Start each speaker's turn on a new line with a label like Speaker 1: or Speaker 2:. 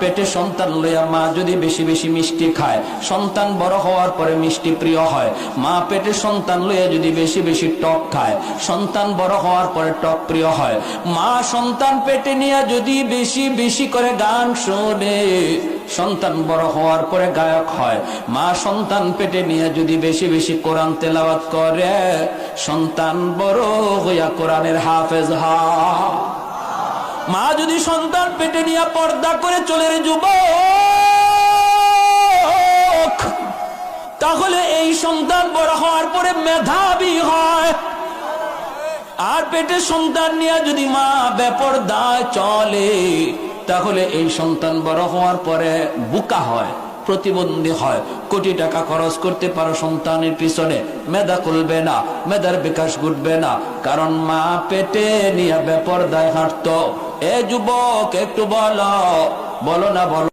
Speaker 1: পেটে সন্তান লইয়া মা যদি বেশি বেশি মিষ্টি খায়, সন্তান বড় হওয়ার পরে মিষ্টি প্রিয় হয়। মা পেটে সন্তান লইয়া যদি বেশি বেশি টক খায়, সন্তান বড় হওয়ার পরে টক প্রিয় হয়। মা সন্তান পেটে নিয়ে যদি বেশি বেশি করে গান শোনে, সন্তান বড় হওয়ার পরে গায়ক হয়। মা সন্তান পেটে নিয়ে যদি বেশি বেশি কোরআন তেলাওয়াত করে, সন্তান বড় হইয়া কোরআনের হাফেজ হয়। মা যদি সন্তান পেটে নিয়ে পর্দা করে চলে যুবক, তাহলে এই সন্তান বড় হওয়ার পরে মেধাবী হয়। আর পেটে সন্তান নিয়ে যদি মা বেপরদায় চলে, তাহলে এই সন্তান বড় হওয়ার পরে বোকা হয়, প্রতিবন্ধী হয়। কোটি টাকা খরচ করতে পারো সন্তানের পিছনে, মেধা খুলবে না, মেধার বিকাশ ঘটবে না, কারণ মা পেটে নিয়ে বেপরদায় হাঁটতো। এ যুবক একটু বলো, বলো না বলো।